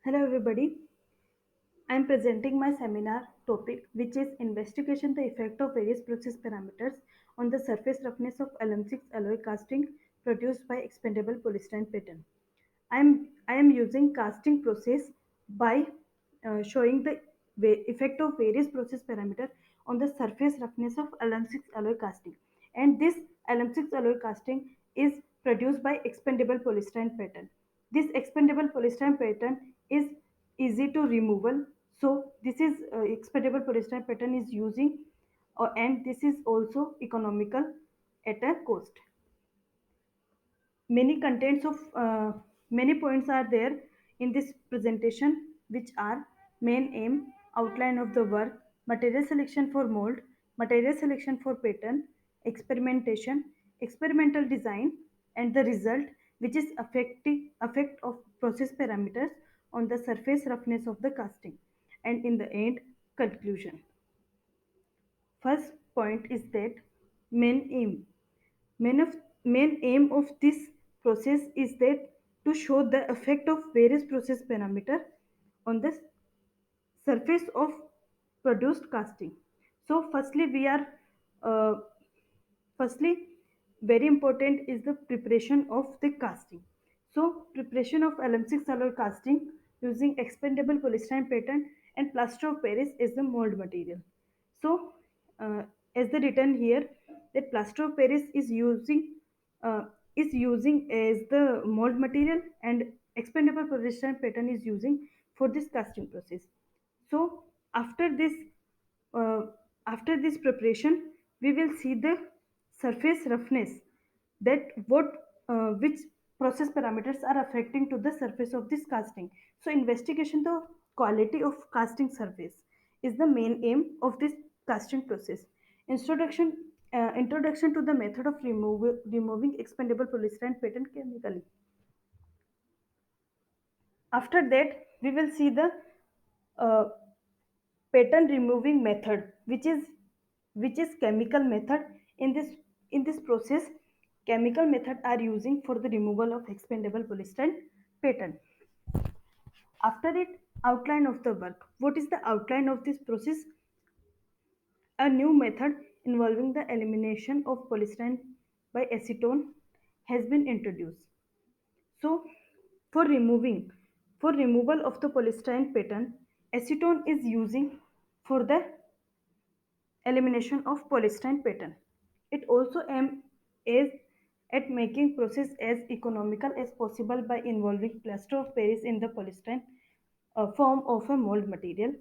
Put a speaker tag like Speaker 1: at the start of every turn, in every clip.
Speaker 1: Hello everybody. I am presenting my seminar topic which is investigation the effect of various process parameters on the surface roughness of LM6 alloy casting produced by expandable polystyrene pattern. I am using casting process by showing the effect of various process parameter on the surface roughness of LM6 alloy casting, and this LM6 alloy casting is produced by expandable polystyrene pattern. This expandable polystyrene pattern is easy to removal, so this is expandable polystyrene pattern is using and this is also economical at a cost. Many contents of many points are there in this presentation, which are main aim, outline of the work, material selection for mold, material selection for pattern, experimentation, experimental design, and the result, which is effect of process parameters on the surface roughness of the casting, and in the end, conclusion. First point is that main aim. Main, of, main aim of this process is that to show the effect of various process parameter on the surface of produced casting. So, uh, firstly, very important is the preparation of the casting. So, preparation of LM6 alloy casting using expandable polystyrene pattern and plaster of Paris is the mold material. So, uh, as the written here, that plaster of Paris uh, is using as the mold material, and expandable polystyrene pattern is using for this casting process. So after this, uh, after this preparation, we will see the surface roughness, that which process parameters are affecting to the surface of this casting. So investigation the quality of casting surface is the main aim of this casting process. Introduction to the method of removing expandable polystyrene pattern chemically. After that, we will see the uh, pattern removing method, which is chemical method. In this process, chemical method are using for the removal of expandable polystyrene pattern. After it, outline of the work. What is the outline of this process? A new method involving the elimination of polystyrene by acetone has been introduced. So for removing for removal of the polystyrene pattern, acetone is using for the elimination of polystyrene pattern. It also aims at making process as economical as possible by involving plaster of Paris in the polystyrene form of a mold material.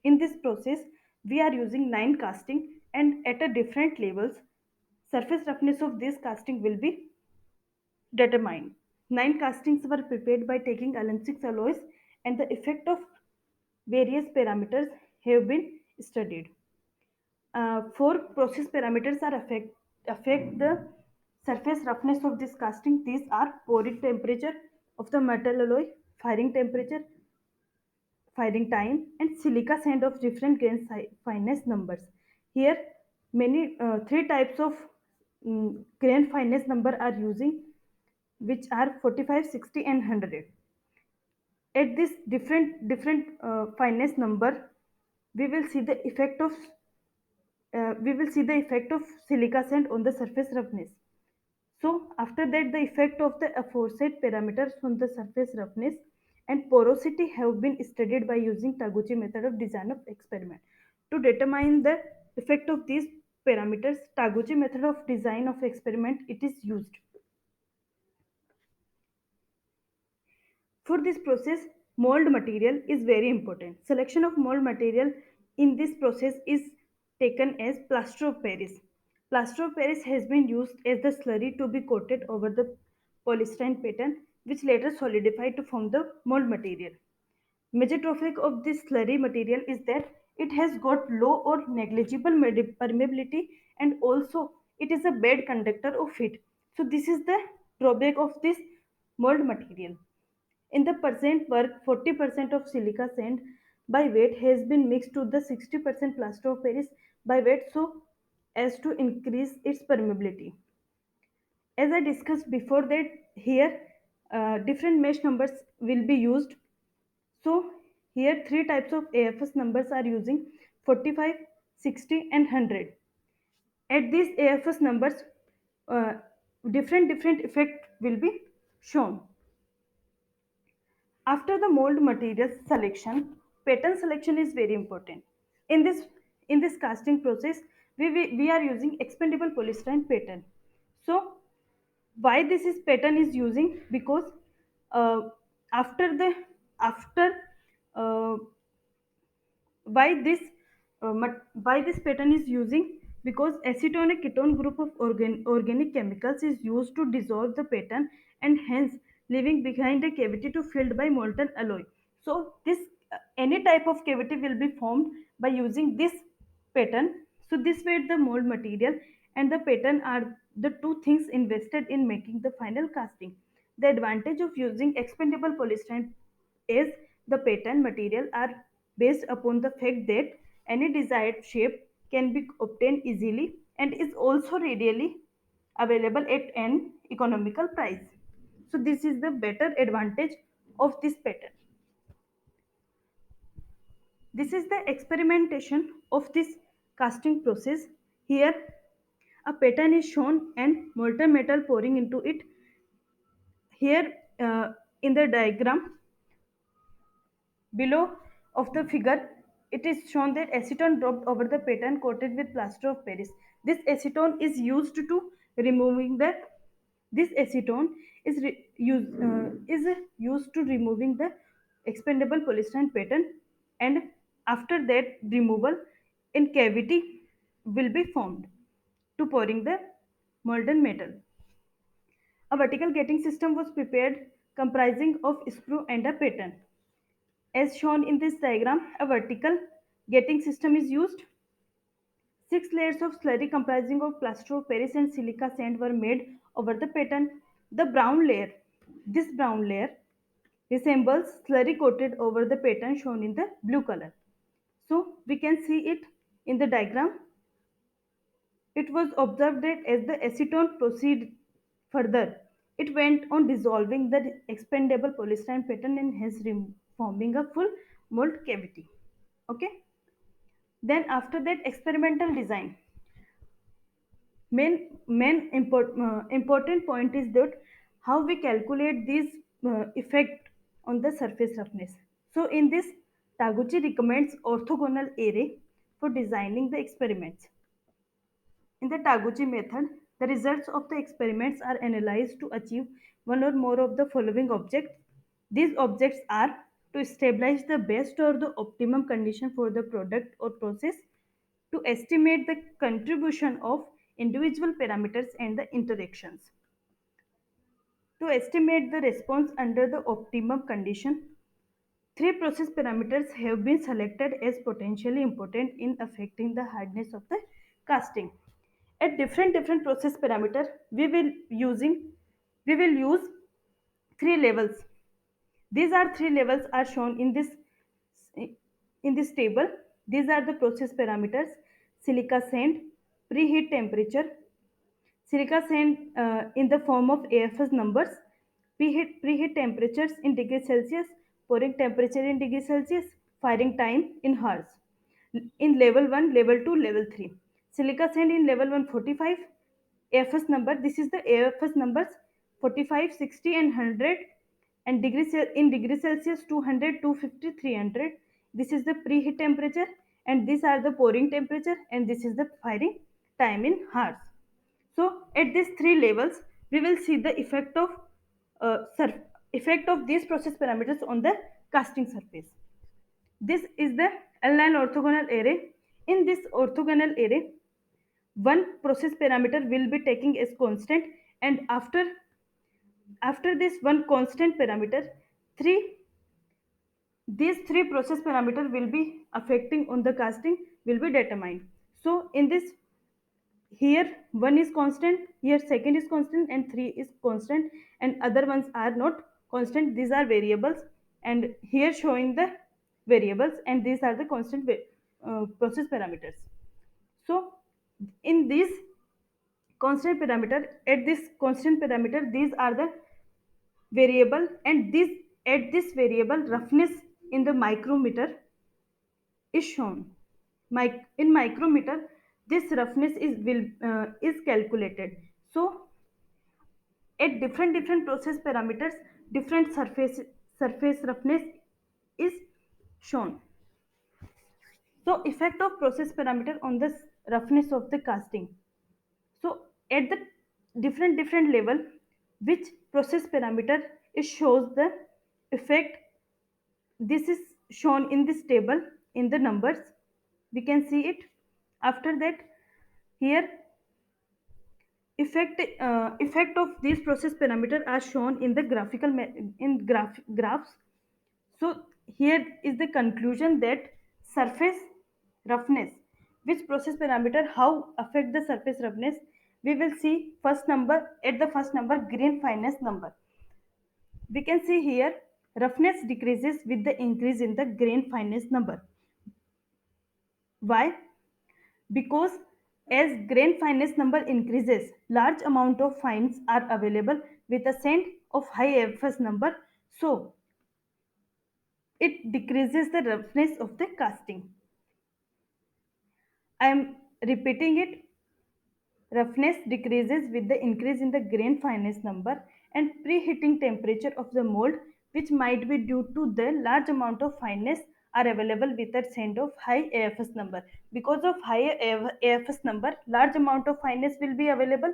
Speaker 1: In this process, we are using 9 casting, and at a different levels, surface roughness of this casting will be determined. 9 castings were prepared by taking LM6 alloys, and the effect of various parameters have been studied. Four process parameters are affect the surface roughness of this casting. These are pouring temperature of the metal alloy, firing temperature, firing time, and silica sand of different fineness numbers. Here, many three types of grain fineness number are using, which are 45, 60, and 100. At this different fineness number, we will see the effect of silica sand on the surface roughness. So after that, the effect of the aforesaid parameters on the surface roughness and porosity have been studied by using Taguchi method of design of experiment. To determine the effect of these parameters, Taguchi method of design of experiment it is used. For this process, mold material is very important. Selection of mold material in this process is taken as plaster of Paris. Plaster of Paris has been used as the slurry to be coated over the polystyrene pattern, which later solidified to form the mold material. Major drawback of this slurry material is that it has got low or negligible permeability, and also it is a bad conductor of heat. So this is the drawback of this mold material. In the present work, 40% of silica sand by weight has been mixed to the 60% plaster of Paris by weight, so as to increase its permeability. As I discussed before that here, different mesh numbers will be used. So here three types of AFS numbers are using 45, 60 and 100. At these AFS numbers, uh, different effect will be shown. After the mold material selection, pattern selection is very important. In this in this casting process, we are using expandable polystyrene pattern. So why this is pattern is using, because uh, after the after uh, why this why this pattern is using, because acetone and ketone group of organic chemicals is used to dissolve the pattern and hence leaving behind a cavity to filled by molten alloy. So this any type of cavity will be formed by using this pattern. So this way the mold material and the pattern are the two things invested in making the final casting. The advantage of using expandable polystyrene is the pattern material are based upon the fact that any desired shape can be obtained easily and is also readily available at an economical price. So this is the better advantage of this pattern. This is the experimentation of this casting process. Here a pattern is shown and molten metal pouring into it. Here in the diagram below of the figure, it is shown that acetone dropped over the pattern coated with plaster of Paris. This acetone is used to removing the this acetone is used to removing the expandable polystyrene pattern, and after that removal in cavity will be formed to pouring the molten metal. A vertical gating system was prepared comprising of screw and a pattern. As shown in this diagram, a vertical gating system is used. Six layers of slurry comprising of plaster of Paris and silica sand were made over the pattern. The brown layer, this brown layer resembles slurry coated over the pattern shown in the blue color. So we can see it in the diagram. It was observed that as the acetone proceeded further, it went on dissolving the expandable polystyrene pattern and hence forming a full mold cavity. Okay. Then after that experimental design, important point is that how we calculate this effect on the surface roughness. So in this, Taguchi recommends orthogonal array for designing the experiments. In the Taguchi method, the results of the experiments are analyzed to achieve one or more of the following objects. These objects are to stabilize the best or the optimum condition for the product or process, to estimate the contribution of individual parameters and the interactions, to estimate the response under the optimum condition. Three process parameters have been selected as potentially important in affecting the hardness of the casting. At different process parameter, we will use three levels. These are three levels are shown in this table. These are the process parameters: silica sand, preheat temperature, silica sand in the form of AFS numbers, preheat temperatures in degree Celsius, pouring temperature in degree Celsius, firing time in hours. In level 1, level 2, level 3. Silica sand in level 1 45, AFS number, this is the AFS numbers 45, 60 and 100, and in degree Celsius 200, 250, 300. This is the preheat temperature and these are the pouring temperature and this is the firing time in hours. So at these three levels, we will see the effect of these process parameters on the casting surface. This is the L9 orthogonal array. In this orthogonal array, one process parameter will be taking as constant, and after this one constant parameter, three these three process parameter will be affecting on the casting will be determined. So in this, here one is constant, here second is constant and three is constant, and other ones are not constant, these are variables, and here showing the variables and these are the constant process parameters. So in this constant parameter, at this constant parameter these are the variable, and this at this variable roughness in the micrometer is shown. In micrometer, this roughness is calculated. So at different process parameters, different surface roughness is shown. So effect of process parameter on the roughness of the casting. So at the different level, which process parameter it shows the effect. This is shown in this table in the numbers. We can see it. After that, here effect of these process parameter are shown in the graphs. So here is the conclusion that surface roughness, which process parameter how affect the surface roughness. We will see first number. At the first number, grain fineness number, we can see here roughness decreases with the increase in the grain fineness number. Why? Because as grain fineness number increases, large amount of fines are available with a scent of high AFS number, so it decreases the roughness of the casting. I am repeating it. Roughness decreases with the increase in the grain fineness number and preheating temperature of the mold, which might be due to the large amount of fineness are available with a scent of high AFS number. Because of higher AFS number, large amount of fineness will be available.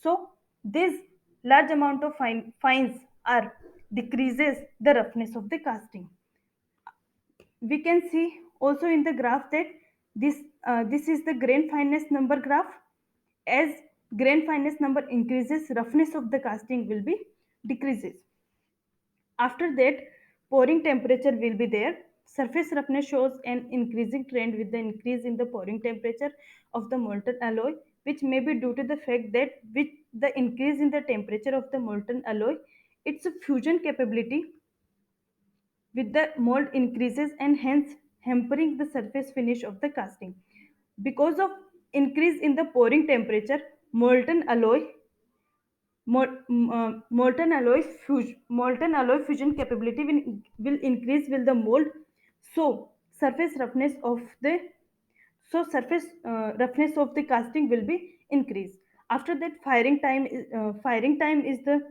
Speaker 1: So this large amount of fines are decreases the roughness of the casting. We can see also in the graph that this is the grain fineness number graph. As grain fineness number increases, roughness of the casting will be decreases. After that, pouring temperature will be there. Surface roughness shows an increasing trend with the increase in the pouring temperature of the molten alloy, which may be due to the fact that with the increase in the temperature of the molten alloy, its fusion capability with the mold increases and hence hampering the surface finish of the casting. Because of increase in the pouring temperature, molten alloy molten alloy fusion capability will increase with the mold. So surface roughness of the surface roughness of the casting will be increased. After that, firing time is the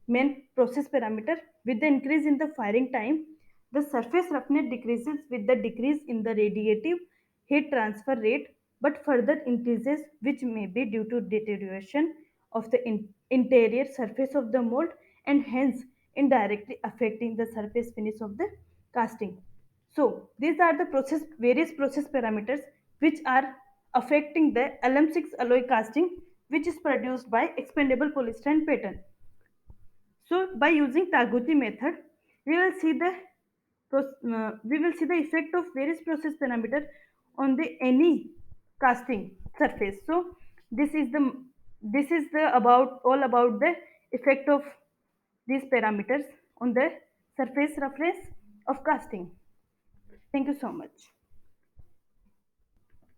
Speaker 1: main process parameter. With the increase in the firing time, the surface roughness decreases with the decrease in the radiative heat transfer rate, but further increases, which may be due to deterioration of the interior surface of the mold and hence indirectly affecting the surface finish of the casting. So these are the various process parameters which are affecting the LM6 alloy casting, which is produced by expandable polystyrene pattern. So by using Taguchi method, we will see we will see the effect of various process parameter on the any casting surface. So this is the about all about the effect of these parameters on the surface roughness of casting. Thank you so much.